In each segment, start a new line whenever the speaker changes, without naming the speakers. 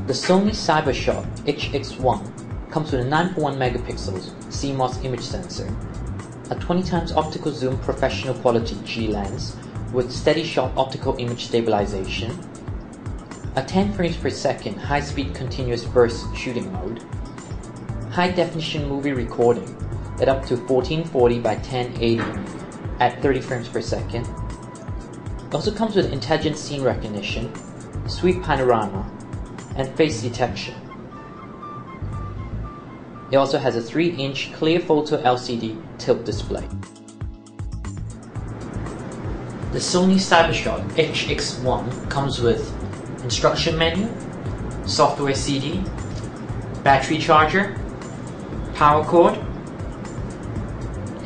The Sony CyberShot DSC-HX1 comes with a 9.1 megapixels CMOS image sensor, a 20x optical zoom professional quality G lens with steady shot optical image stabilization, a 10 frames per second high-speed continuous burst shooting mode, high-definition movie recording at up to 1440 by 1080 at 30 frames per second. It also comes with intelligent scene recognition, sweep panorama, and face detection. It also has a 3-inch clear photo LCD tilt display. The Sony CyberShot DSC-HX1 comes with instruction menu, software CD, battery charger, power cord,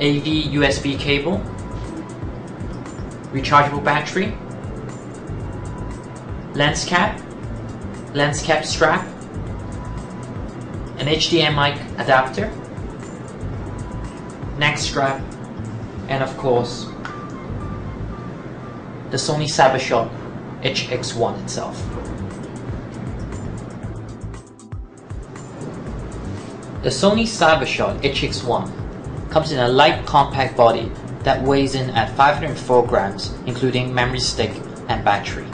AV USB cable, rechargeable battery, lens cap strap, an HDMI adapter, neck strap, and of course the Sony CyberShot DSC-HX1 itself. The Sony CyberShot DSC-HX1 comes in a light compact body that weighs in at 504 grams, including memory stick and battery.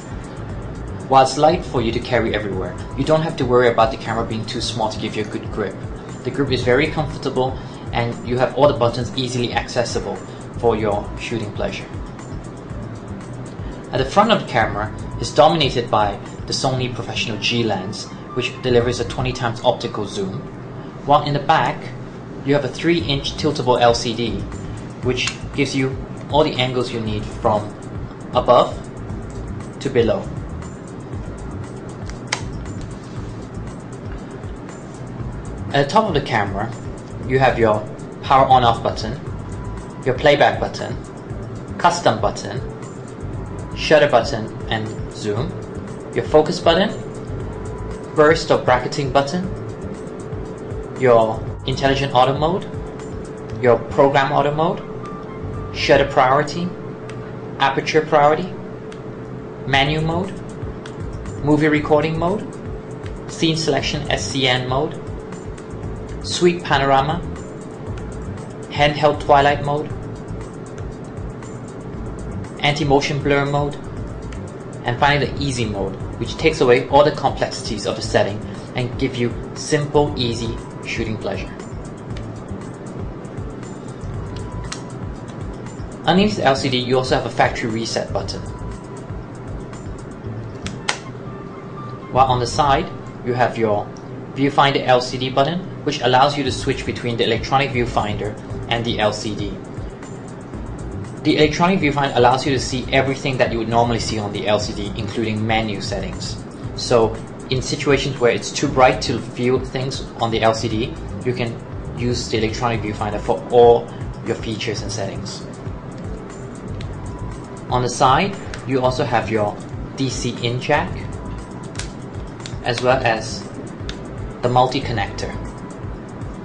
While it's light for you to carry everywhere, you don't have to worry about the camera being too small to give you a good grip. The grip is very comfortable and you have all the buttons easily accessible for your shooting pleasure. At the front of the camera is dominated by the Sony Professional G lens, which delivers a 20x optical zoom, while in the back you have a 3-inch tiltable LCD, which gives you all the angles you need from above to below. At the top of the camera, you have your power on-off button, your playback button, custom button, shutter button and zoom, your focus button, burst or bracketing button, your intelligent auto mode, your program auto mode, shutter priority, aperture priority, menu mode, movie recording mode, scene selection SCN mode, sweep panorama, handheld twilight mode, anti-motion blur mode, and finally the easy mode, which takes away all the complexities of the setting and give you simple, easy shooting pleasure. Underneath the LCD, you also have a factory reset button. While on the side, you have your viewfinder LCD button, which allows you to switch between the electronic viewfinder and the LCD. The electronic viewfinder allows you to see everything that you would normally see on the LCD, including menu settings. So in situations where it's too bright to view things on the LCD, you can use the electronic viewfinder for all your features and settings. On the side, you also have your DC in jack, as well as the multi-connector.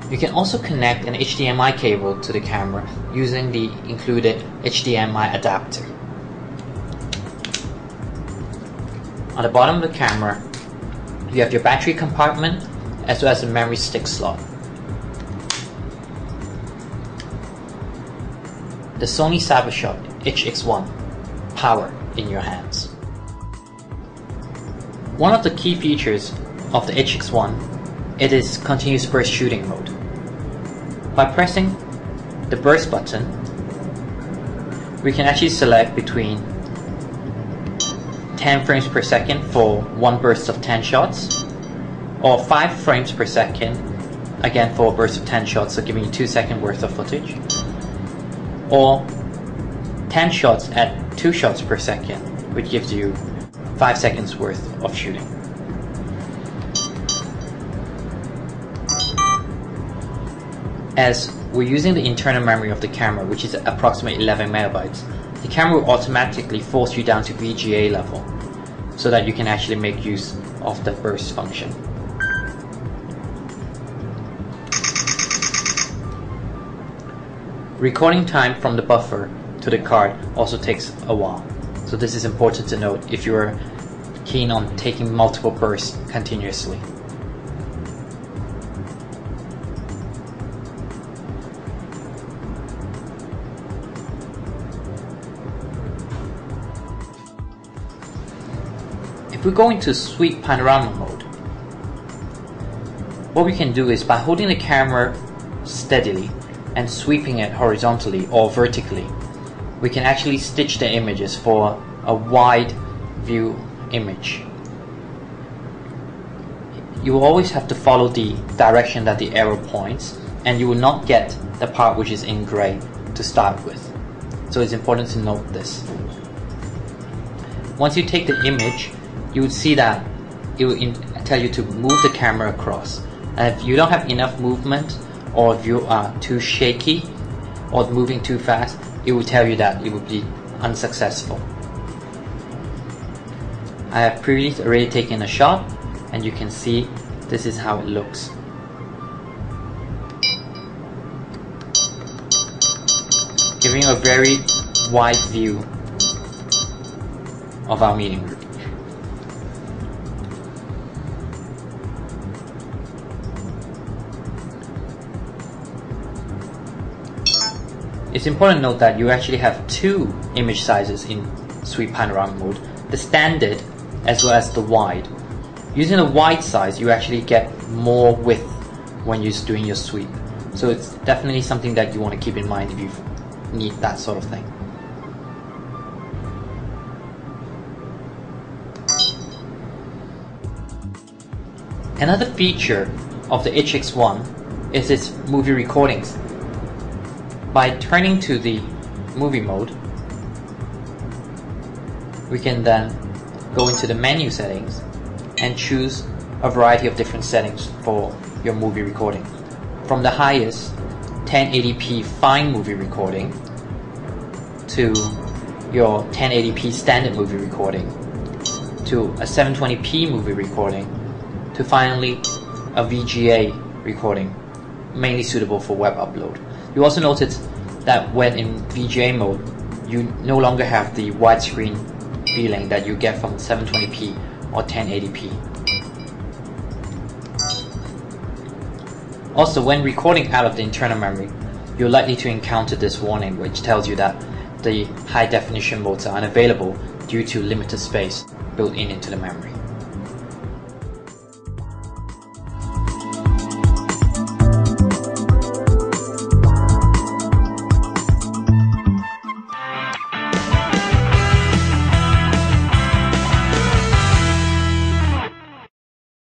You can also connect an HDMI cable to the camera using the included HDMI adapter. On the bottom of the camera, you have your battery compartment as well as a memory stick slot. The Sony CyberShot DSC-HX1, power in your hands. One of the key features of the DSC-HX1, it is continuous burst shooting mode. By pressing the burst button, we can actually select between 10 frames per second for one burst of 10 shots, or 5 frames per second, again for a burst of 10 shots, so giving you 2 seconds worth of footage, or 10 shots at 2 shots per second, which gives you 5 seconds worth of shooting. As we're using the internal memory of the camera, which is approximately 11 megabytes, the camera will automatically force you down to VGA level so that you can actually make use of the burst function. Recording time from the buffer to the card also takes a while, so this is important to note if you're keen on taking multiple bursts continuously. If we go into sweep panorama mode, what we can do is by holding the camera steadily and sweeping it horizontally or vertically, we can actually stitch the images for a wide view image. You will always have to follow the direction that the arrow points, and you will not get the part which is in gray to start with. So it's important to note this. Once you take the image, you would see that it will tell you to move the camera across. And if you don't have enough movement, or if you are too shaky or moving too fast, it will tell you that it will be unsuccessful. I have previously already taken a shot, and you can see this is how it looks. Giving a very wide view of our meeting group. It's important to note that you actually have two image sizes in sweep panorama mode, the standard as well as the wide. Using the wide size, you actually get more width when you're doing your sweep. So it's definitely something that you want to keep in mind if you need that sort of thing. Another feature of the HX1 is its movie recordings. By turning to the movie mode, we can then go into the menu settings and choose a variety of different settings for your movie recording. From the highest 1080p fine movie recording to your 1080p standard movie recording to a 720p movie recording to finally a VGA recording, mainly suitable for web upload. You also notice that when in VGA mode, you no longer have the widescreen feeling that you get from 720p or 1080p. Also, when recording out of the internal memory, you're likely to encounter this warning which tells you that the high definition modes are unavailable due to limited space built into the memory.